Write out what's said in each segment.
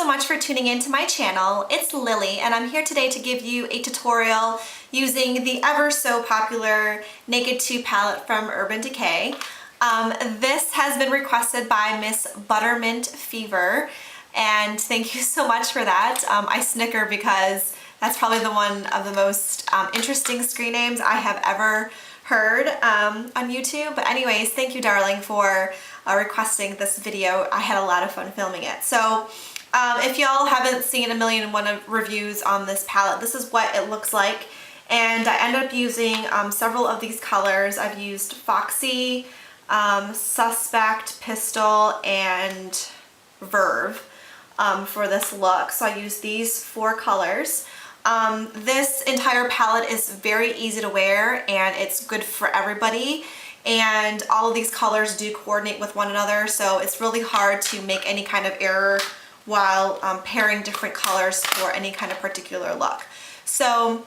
much for tuning into my channel. It's Lily and I'm here today to give you a tutorial using the ever so popular Naked 2 palette from Urban Decay. This has been requested by Miss Buttermint Fever, and thank you so much for that. I snicker because that's probably the one of the most interesting screen names I have ever heard on YouTube. But anyways, thank you, darling, for requesting this video. I had a lot of fun filming it. So if y'all haven't seen 1,000,001 reviews on this palette, this is what it looks like. And I ended up using several of these colors. I've used Foxy, Suspect, Pistol, and Verve for this look. So I used these 4 colors. This entire palette is very easy to wear and it's good for everybody. And all of these colors do coordinate with one another, so it's really hard to make any kind of error while pairing different colors for any kind of particular look. So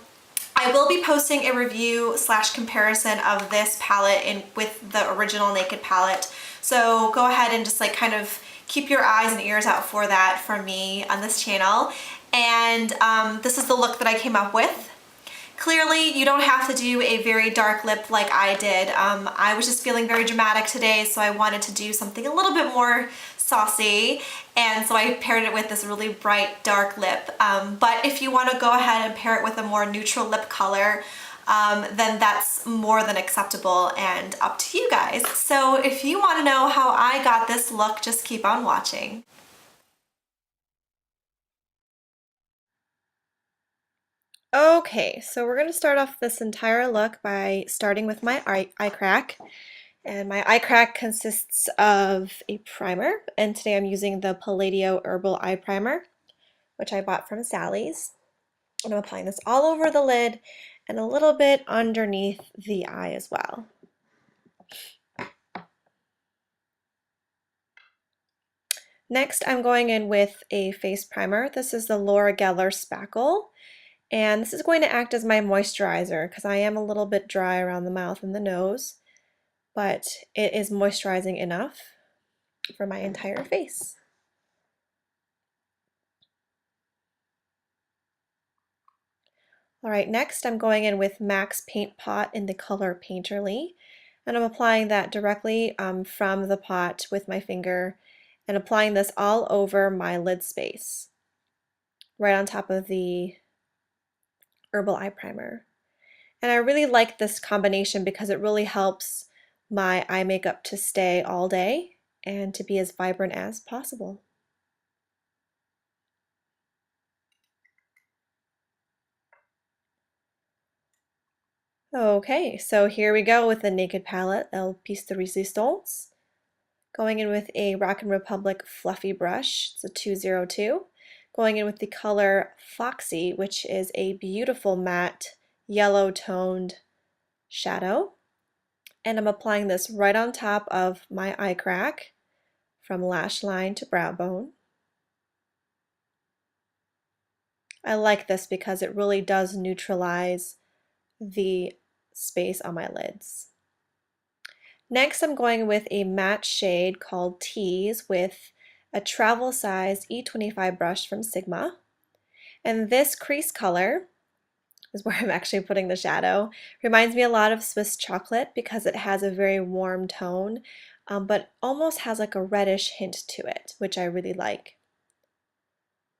I will be posting a review / comparison of this palette with the original Naked palette. So go ahead and just like kind of keep your eyes and ears out for that from me on this channel. And this is the look that I came up with. Clearly, you don't have to do a very dark lip like I did. I was just feeling very dramatic today, so I wanted to do something a little bit more saucy, and so I paired it with this really bright dark lip. But if you want to go ahead and pair it with a more neutral lip color, then that's more than acceptable and up to you guys. So if you want to know how I got this look, just keep on watching. Okay, so we're going to start off this entire look by starting with my eye crack. And my eye crack consists of a primer, and today I'm using the Palladio Herbal Eye Primer, which I bought from Sally's. And I'm applying this all over the lid and a little bit underneath the eye as well. Next, I'm going in with a face primer. This is the Laura Geller Spackle. And this is going to act as my moisturizer because I am a little bit dry around the mouth and the nose, but it is moisturizing enough for my entire face. All right, next I'm going in with MAC's Paint Pot in the color Painterly, and I'm applying that directly from the pot with my finger and applying this all over my lid space, right on top of the Herbal Eye Primer. And I really like this combination because it really helps my eye makeup to stay all day and to be as vibrant as possible. Okay, so here we go with the Naked palette, El Piece de Resistance. Going in with a Rock & Republic fluffy brush, it's a 202. Going in with the color Foxy, which is a beautiful matte yellow toned shadow. And I'm applying this right on top of my eye crack from lash line to brow bone. I like this because it really does neutralize the space on my lids. Next, I'm going with a matte shade called Tease with a travel size E25 brush from Sigma. And this crease color is where I'm actually putting the shadow. Reminds me a lot of Swiss chocolate because it has a very warm tone, but almost has like a reddish hint to it, which I really like.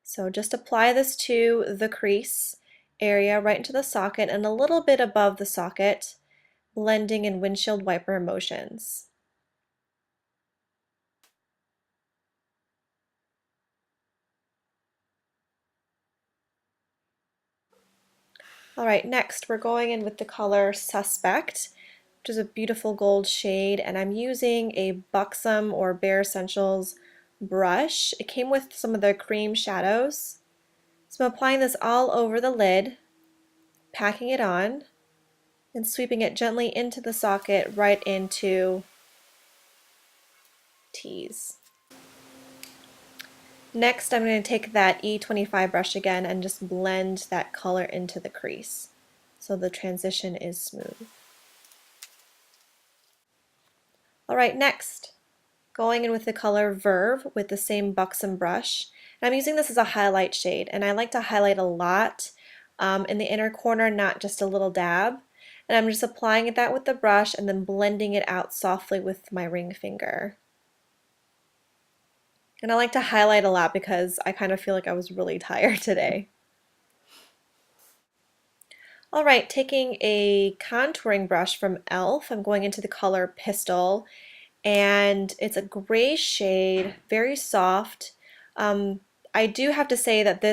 So just apply this to the crease area right into the socket and a little bit above the socket, blending in windshield wiper motions. All right, next we're going in with the color Suspect, which is a beautiful gold shade, and I'm using a Buxom or Bare Essentials brush. It came with some of the cream shadows. So I'm applying this all over the lid, packing it on, and sweeping it gently into the socket right into Tease. Next, I'm going to take that E25 brush again and just blend that color into the crease so the transition is smooth. All right, next, going in with the color Verve with the same Buxom brush, And I'm using this as a highlight shade, and I like to highlight a lot in the inner corner, not just a little dab. And I'm just applying that with the brush and then blending it out softly with my ring finger. And I like to highlight a lot because I kind of feel like I was really tired today. All right, taking a contouring brush from e.l.f., I'm going into the color Pistol, and it's a gray shade, very soft. I do have to say that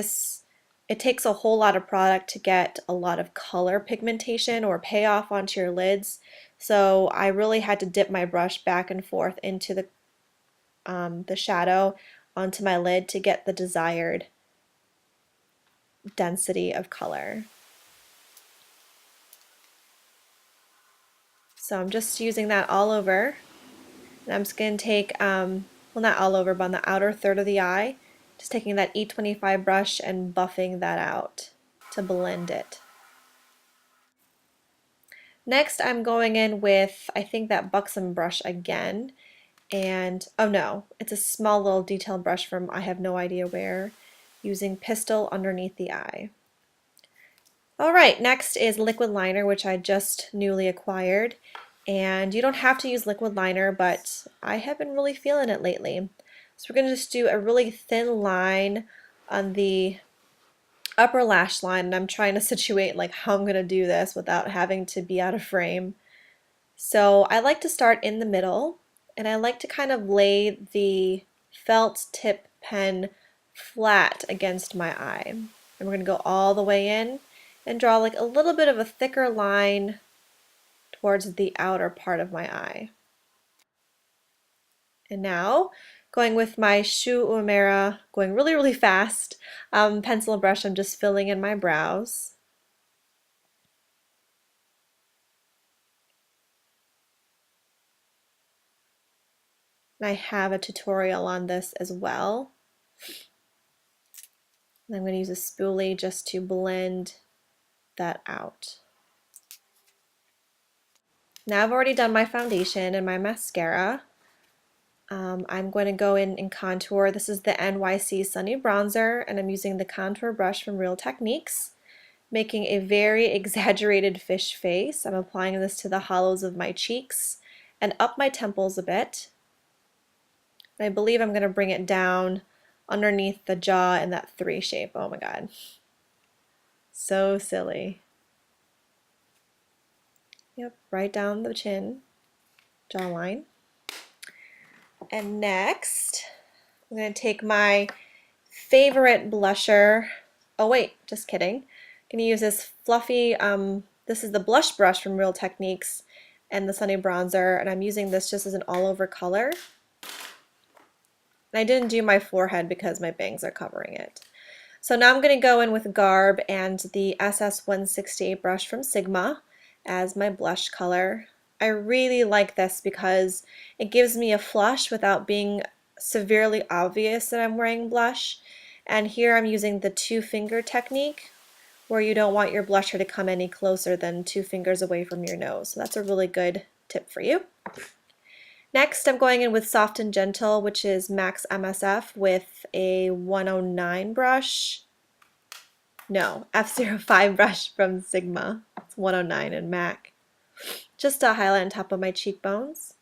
it takes a whole lot of product to get a lot of color pigmentation or payoff onto your lids. So I really had to dip my brush back and forth into the shadow onto my lid to get the desired density of color. So I'm just using that all over. And I'm just going to take, well, not all over, but on the outer third of the eye, just taking that E25 brush and buffing that out to blend it. Next, I'm going in with, I think, that Buxom brush again. And, oh no, it's a small little detail brush from I have no idea where, using Pistol underneath the eye. All right, next is liquid liner, which I just newly acquired. And you don't have to use liquid liner, but I have been really feeling it lately. So we're going to just do a really thin line on the upper lash line, and I'm trying to situate like how I'm going to do this without having to be out of frame. So I like to start in the middle, and I like to kind of lay the felt tip pen flat against my eye. And we're going to go all the way in and draw like a little bit of a thicker line towards the outer part of my eye. And now, going with my Uemera, going really, really fast, pencil and brush, I'm just filling in my brows. And I have a tutorial on this as well. And I'm going to use a spoolie just to blend that out. Now I've already done my foundation and my mascara. I'm going to go in and contour. This is the NYC Sunny Bronzer, and I'm using the contour brush from Real Techniques, making a very exaggerated fish face. I'm applying this to the hollows of my cheeks and up my temples a bit. And I believe I'm going to bring it down underneath the jaw in that 3 shape. Oh my god. So silly. Yep, right down the chin, jawline. And next, I'm going to take my favorite blusher. Oh wait, just kidding. I'm going to use this fluffy, this is the blush brush from Real Techniques and the Sunny Bronzer, and I'm using this just as an all-over color. And I didn't do my forehead because my bangs are covering it. So now I'm going to go in with Garb and the SS168 brush from Sigma as my blush color. I really like this because it gives me a flush without being severely obvious that I'm wearing blush. And here I'm using the 2-finger technique, where you don't want your blusher to come any closer than 2 fingers away from your nose. So that's a really good tip for you. Next, I'm going in with Soft and Gentle, which is Max MSF with a 109 brush. No, F05 brush from Sigma. It's 109 in MAC. Just to highlight on top of my cheekbones.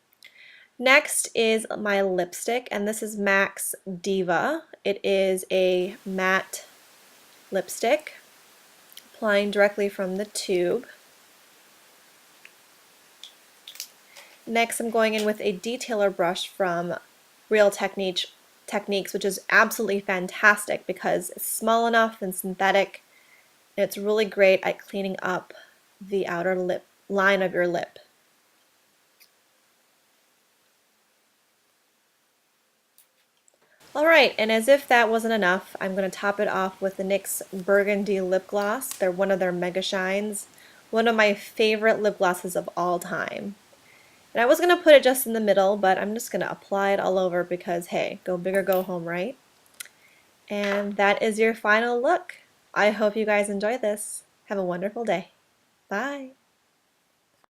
Next is my lipstick, and this is MAC's Diva. It is a matte lipstick, applying directly from the tube. Next, I'm going in with a detailer brush from Real Techniques, which is absolutely fantastic because it's small enough and synthetic, and it's really great at cleaning up the outer lip line of your lip. Alright, and as if that wasn't enough, I'm going to top it off with the NYX Burgundy lip gloss. They're one of their mega shines, one of my favorite lip glosses of all time. And I was going to put it just in the middle, but I'm just going to apply it all over because, hey, go big or go home, right? And that is your final look. I hope you guys enjoy this. Have a wonderful day. Bye.